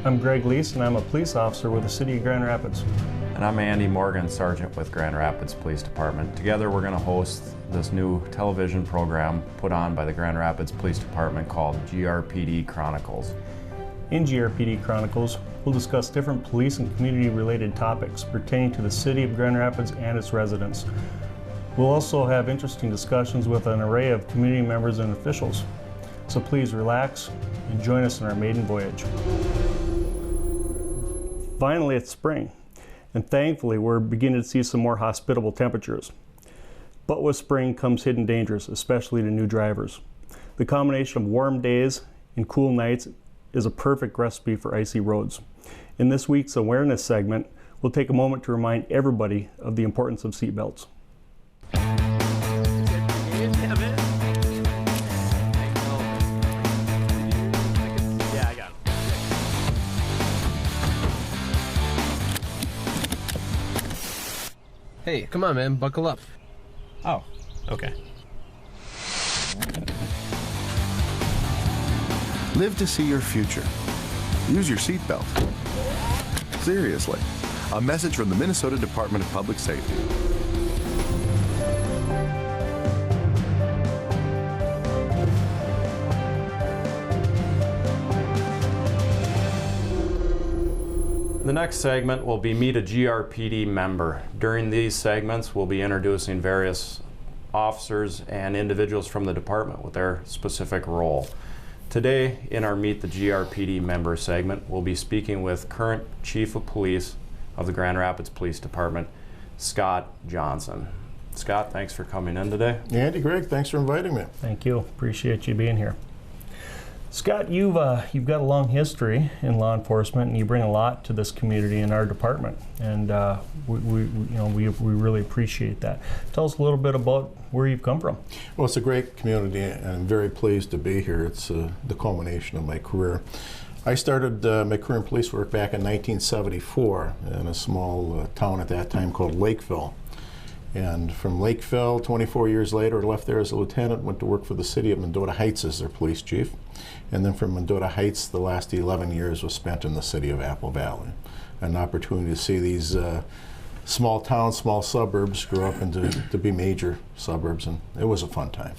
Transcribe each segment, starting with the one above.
I'm Greg Lease, and I'm a police officer with the City of Grand Rapids. And I'm Andy Morgan, Sergeant with Grand Rapids Police Department. Together we're going to host this new television program put on by the Grand Rapids Police Department called GRPD Chronicles. In GRPD Chronicles, we'll discuss different police and community-related topics pertaining to the City of Grand Rapids and its residents. We'll also have interesting discussions with an array of community members and officials. So please relax and join us in our maiden voyage. Finally, it's spring, and thankfully we're beginning to see some more hospitable temperatures. But with spring comes hidden dangers, especially to new drivers. The combination of warm days and cool nights is a perfect recipe for icy roads. In this week's awareness segment, we'll take a moment to remind everybody of the importance of seatbelts. Hey, come on, man, buckle up. Oh, okay. Live to see your future. Use your seatbelt. Seriously. A message from the Minnesota Department of Public Safety. The next segment will be Meet a GRPD Member. During these segments, we'll be introducing various officers and individuals from the department with their specific role. Today, in our Meet the GRPD Member segment, we'll be speaking with current Chief of Police of the Grand Rapids Police Department, Scott Johnson. Scott, thanks for coming in today. Andy, Greg, thanks for inviting me. Thank you. Appreciate you being here. Scott, you've got a long history in law enforcement, and you bring a lot to this community in our department, and we really appreciate that. Tell us a little bit about where you've come from. Well, it's a great community, and I'm very pleased to be here. It's the culmination of my career. I started my career in police work back in 1974 in a small town at that time called Lakeville. And from Lakeville, 24 years later, I left there as a lieutenant, went to work for the city of Mendota Heights as their police chief. And then from Mendota Heights, the last 11 years was spent in the city of Apple Valley. An opportunity to see these small towns, small suburbs grow up into to be major suburbs, and it was a fun time.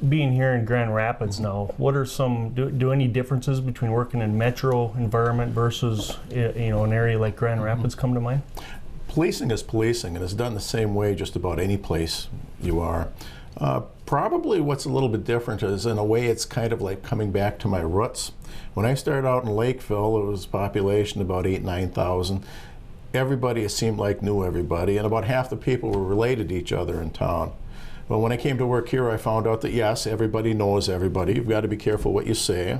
Being here in Grand Rapids now, what are some, do any differences between working in metro environment versus an area like Grand Rapids come to mind? Policing is policing, and it's done the same way just about any place you are. Probably what's a little bit different is, in a way, it's kind of like coming back to my roots. When I started out in Lakeville, it was a population about 9,000. Everybody, it seemed like, knew everybody, and about half the people were related to each other in town. Well, when I came to work here, I found out that, yes, everybody knows everybody. You've got to be careful what you say.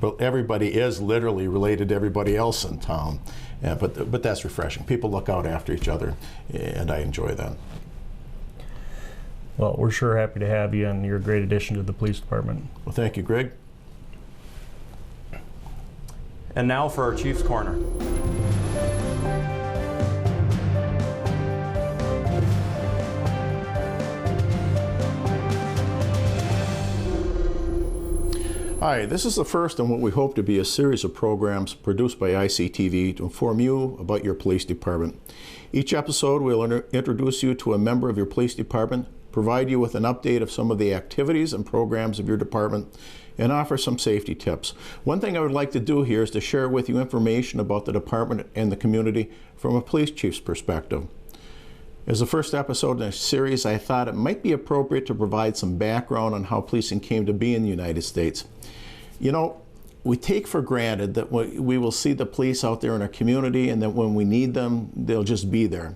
But everybody is literally related to everybody else in town. But that's refreshing. People look out after each other, and I enjoy that. Well, we're sure happy to have you, and you're a great addition to the police department. Well, thank you, Greg. And now for our Chief's Corner. Hi, this is the first in what we hope to be a series of programs produced by ICTV to inform you about your police department. Each episode will introduce you to a member of your police department, provide you with an update of some of the activities and programs of your department, and offer some safety tips. One thing I would like to do here is to share with you information about the department and the community from a police chief's perspective. As the first episode in a series, I thought it might be appropriate to provide some background on how policing came to be in the United States. You know, we take for granted that we will see the police out there in our community, and that when we need them, they'll just be there.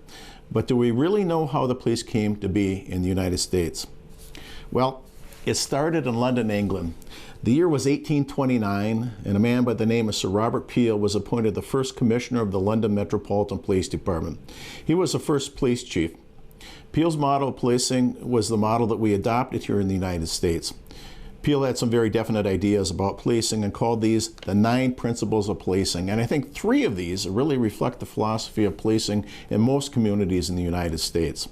But do we really know how the police came to be in the United States? Well, it started in London, England. The year was 1829, and a man by the name of Sir Robert Peel was appointed the first commissioner of the London Metropolitan Police Department. He was the first police chief. Peel's model of policing was the model that we adopted here in the United States. Peel had some very definite ideas about policing and called these the 9 principles of policing. And I think 3 of these really reflect the philosophy of policing in most communities in the United States.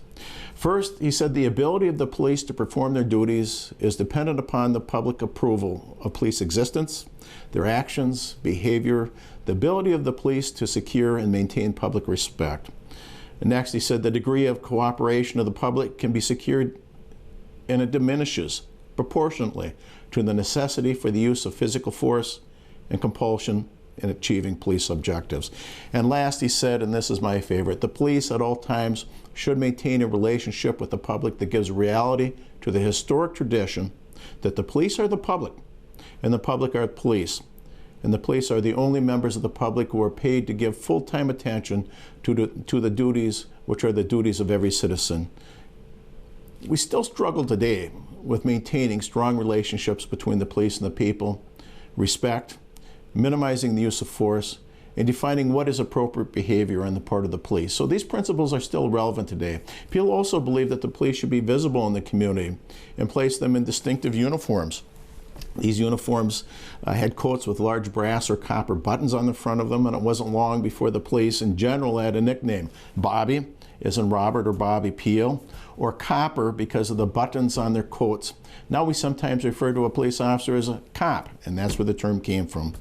First, he said the ability of the police to perform their duties is dependent upon the public approval of police existence, their actions, behavior, the ability of the police to secure and maintain public respect. And next, he said the degree of cooperation of the public can be secured, and it diminishes proportionately to the necessity for the use of physical force and compulsion in achieving police objectives. And last, he said, and this is my favorite, the police at all times should maintain a relationship with the public that gives reality to the historic tradition that the police are the public and the public are the police. And the police are the only members of the public who are paid to give full-time attention to the duties which are the duties of every citizen. We still struggle today with maintaining strong relationships between the police and the people, respect, minimizing the use of force, and defining what is appropriate behavior on the part of the police. So these principles are still relevant today. People also believe that the police should be visible in the community and place them in distinctive uniforms. These uniforms had coats with large brass or copper buttons on the front of them, and it wasn't long before the police in general had a nickname. Bobby, as in Robert or Bobby Peel, or Copper because of the buttons on their coats. Now we sometimes refer to a police officer as a cop, and that's where the term came from.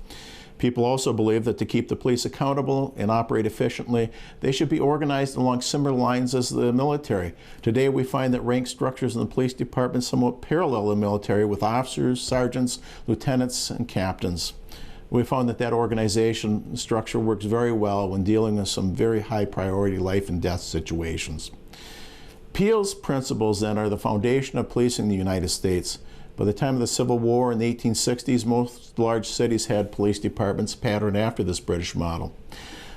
People also believe that to keep the police accountable and operate efficiently, they should be organized along similar lines as the military. Today we find that rank structures in the police department somewhat parallel the military, with officers, sergeants, lieutenants, and captains. We found that organization structure works very well when dealing with some very high priority life and death situations. Peel's principles then are the foundation of policing in the United States. By the time of the Civil War in the 1860s, most large cities had police departments patterned after this British model.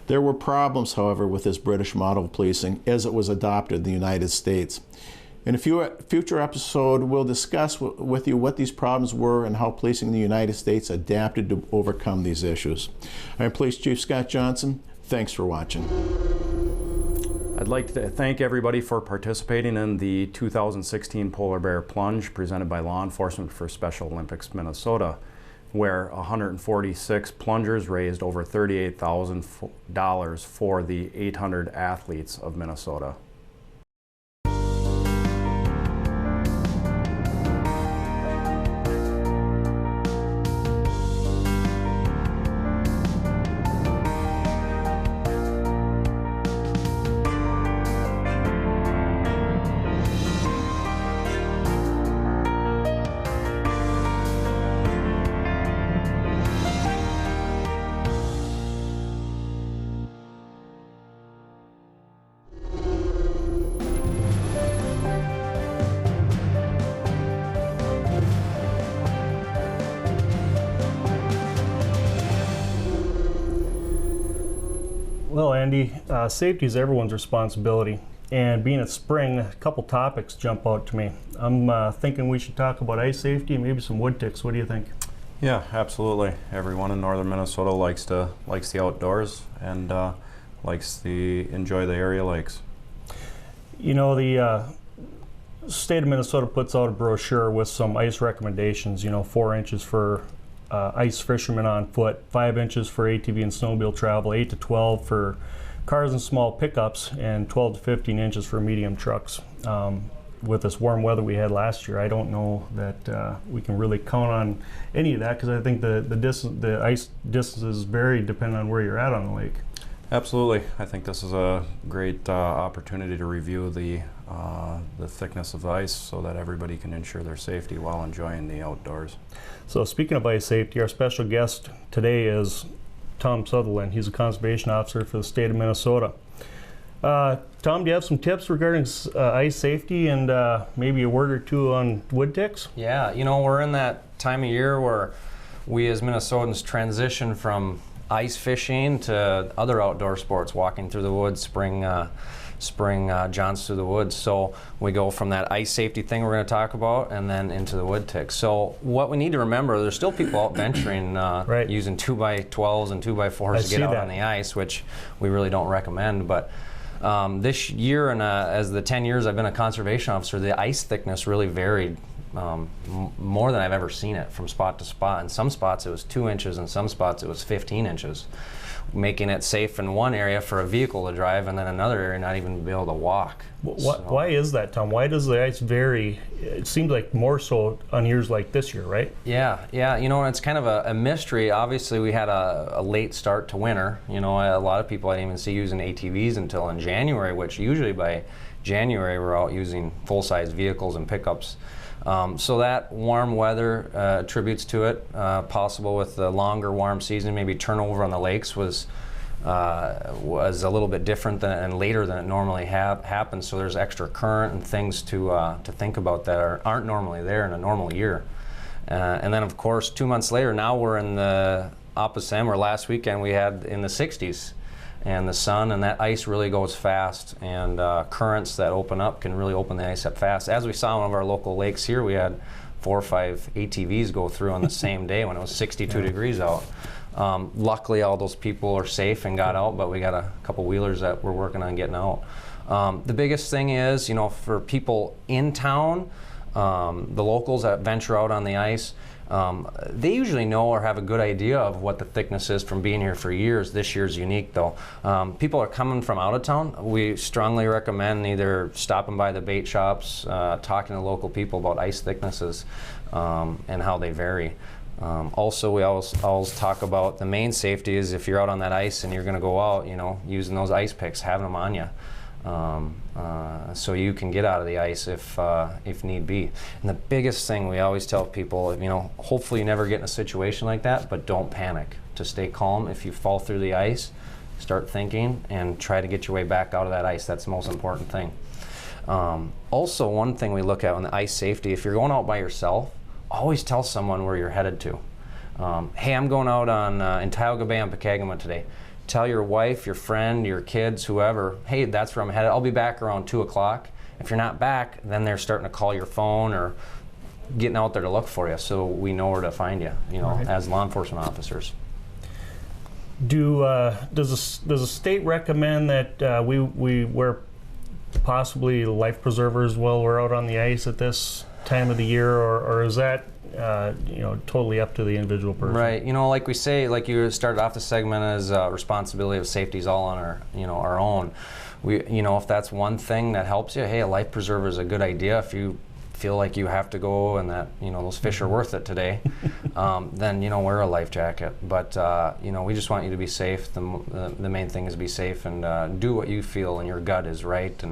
There were problems, however, with this British model of policing as it was adopted in the United States. In a future episode, we'll discuss with you what these problems were and how policing in the United States adapted to overcome these issues. I'm Police Chief Scott Johnson. Thanks for watching. I'd like to thank everybody for participating in the 2016 Polar Bear Plunge presented by Law Enforcement for Special Olympics Minnesota, where 146 plungers raised over $38,000 for the 800 athletes of Minnesota. Well, Andy, safety is everyone's responsibility. And being it's spring, a couple topics jump out to me. I'm thinking we should talk about ice safety and maybe some wood ticks. What do you think? Yeah, absolutely. Everyone in northern Minnesota likes the outdoors and likes to enjoy the area lakes. You know, the state of Minnesota puts out a brochure with some ice recommendations. 4 inches for ice fishermen on foot, 5 inches for ATV and snowmobile travel, 8 to 12 for cars and small pickups, and 12 to 15 inches for medium trucks. With this warm weather we had last year, I don't know that we can really count on any of that, because I think the ice distances vary depending on where you're at on the lake. Absolutely. I think this is a great opportunity to review the thickness of the ice so that everybody can ensure their safety while enjoying the outdoors. So speaking of ice safety, our special guest today is Thomas Sutherland. He's a conservation officer for the state of Minnesota. Tom, do you have some tips regarding ice safety and maybe a word or two on wood ticks? Yeah, we're in that time of year where we as Minnesotans transition from ice fishing to other outdoor sports, walking through the woods, spring jaunts through the woods. So we go from that ice safety thing we're going to talk about and then into the wood ticks. So what we need to remember, there's still people out venturing right. using 2x12s and 2x4s to get out on the ice, which we really don't recommend. But this year, and as the 10 years I've been a conservation officer, the ice thickness really varied more than I've ever seen it from spot to spot. In some spots it was 2 inches, in some spots it was 15 inches, making it safe in one area for a vehicle to drive, and then another area not even be able to walk. Why is that, Tom? Why does the ice vary? It seems like more so on years like this year, right? Yeah. You know, it's kind of a mystery. Obviously, we had a late start to winter. You know, a lot of people I didn't even see using ATVs until in January, which usually by January we're out using full-size vehicles and pickups. So that warm weather attributes to it. Possible with the longer warm season, maybe turnover on the lakes was a little bit different and later than it normally happens. So there's extra current and things to think about that aren't normally there in a normal year. And then of course 2 months later, now we're in the opposite end, where last weekend we had in the 60s. And the sun and that ice really goes fast, and currents that open up can really open the ice up fast. As we saw on one of our local lakes here, we had 4 or 5 ATVs go through on the same day when it was 62 degrees out. Luckily, all those people are safe and got out, but we got a couple wheelers that we're working on getting out. The biggest thing is, you know, for people in town, the locals that venture out on the ice, they usually know or have a good idea of what the thickness is from being here for years. This year's unique though. People are coming from out of town. We strongly recommend either stopping by the bait shops, talking to local people about ice thicknesses and how they vary. Also, we always talk about the main safety is if you're out on that ice and you're going to go out, you know, using those ice picks, having them on you. So you can get out of the ice if need be. And the biggest thing we always tell people, you know, hopefully you never get in a situation like that, but don't panic. To stay calm. If you fall through the ice, start thinking and try to get your way back out of that ice. That's the most important thing. Also, one thing we look at on the ice safety, if you're going out by yourself, always tell someone where you're headed to. Hey, I'm going out in Tioga Bay on Pekagama today. Tell your wife, your friend, your kids, whoever, hey, that's where I'm headed. I'll be back around 2 o'clock. If you're not back, then they're starting to call your phone or getting out there to look for you, so we know where to find you, you know, right, as law enforcement officers. Does the state recommend that we wear possibly life preservers while we're out on the ice at this time of the year, or is that you know, totally up to the individual person? Right. You know, like we say, like you started off the segment as responsibility of safety is all on our own. You know, if that's one thing that helps you, hey, a life preserver is a good idea. If you feel like you have to go and that, you know, those fish are worth it today, then, you know, wear a life jacket. But you know, we just want you to be safe. The main thing is be safe and do what you feel in your gut is right,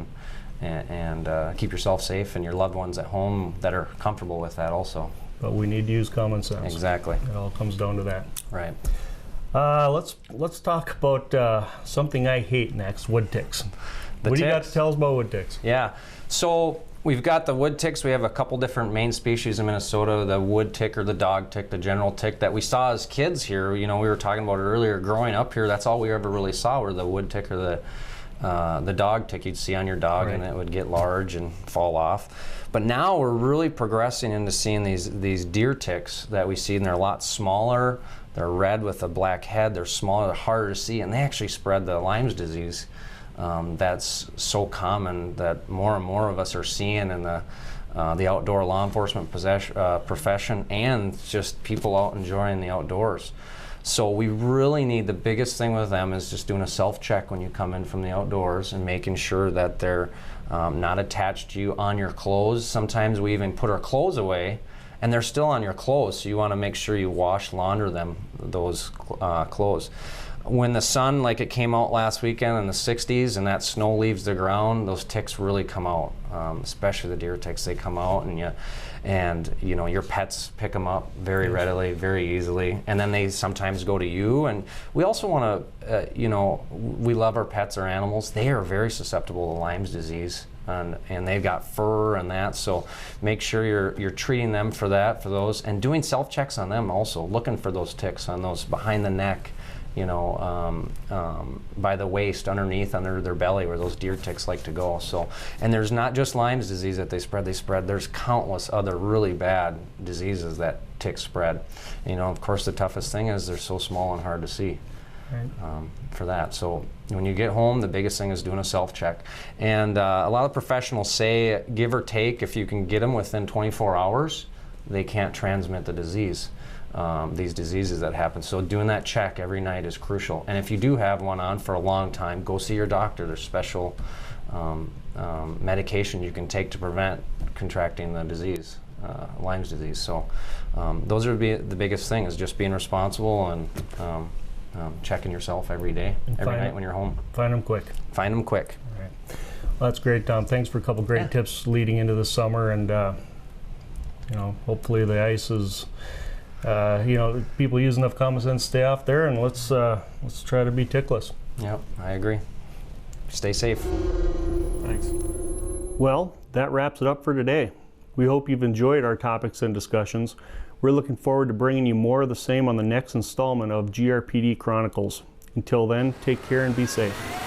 and keep yourself safe and your loved ones at home that are comfortable with that also. But we need to use common sense. Exactly. It all comes down to that. Right. Let's talk about something I hate next: wood ticks. What do you got to tell us about wood ticks? Yeah. So we've got the wood ticks. We have a couple different main species in Minnesota: the wood tick or the dog tick, the general tick that we saw as kids here. You know, we were talking about it earlier. Growing up here, that's all we ever really saw were the wood tick or the dog tick you'd see on your dog, right, and it would get large and fall off. But now we're really progressing into seeing these deer ticks that we see, and they're a lot smaller. They're red with a black head. They're smaller, they're harder to see, and they actually spread the Lyme's disease. That's so common that more and more of us are seeing in the outdoor law enforcement profession, and just people out enjoying the outdoors. So we really need, the biggest thing with them is just doing a self-check when you come in from the outdoors and making sure that they're not attached to you on your clothes. Sometimes we even put our clothes away and they're still on your clothes, so you want to make sure you launder them, those clothes. When the sun, like it came out last weekend in the 60s and that snow leaves the ground, those ticks really come out, especially the deer ticks. They come out and you know, your pets pick them up very readily, very easily, and then they sometimes go to you. And we also want to, you know, we love our pets, our animals. They are very susceptible to Lyme's disease, and they've got fur and that. So make sure you're treating them for those, and doing self checks on them also, looking for those ticks on those behind the neck, you know, by the waist, underneath, under their belly, where those deer ticks like to go. So, and there's not just Lyme's disease that they spread. There's countless other really bad diseases that ticks spread. You know, of course, the toughest thing is they're so small and hard to see. for that. So when you get home, the biggest thing is doing a self-check. And a lot of professionals say, give or take, if you can get them within 24 hours, they can't transmit the disease, these diseases that happen. So doing that check every night is crucial. And if you do have one on for a long time, go see your doctor. There's special medication you can take to prevent contracting the disease, Lyme's disease. So those would be the biggest thing, is just being responsible and checking yourself every day, every night when you're home. Find them quick. Find them quick. All right. Well, that's great, Tom. Thanks for a couple great tips leading into the summer, and you know, hopefully the ice is, you know, people use enough common sense, stay off there, and let's try to be tickless. Yep, I agree. Stay safe. Thanks. Well, that wraps it up for today. We hope you've enjoyed our topics and discussions. We're looking forward to bringing you more of the same on the next installment of GRPD Chronicles. Until then, take care and be safe.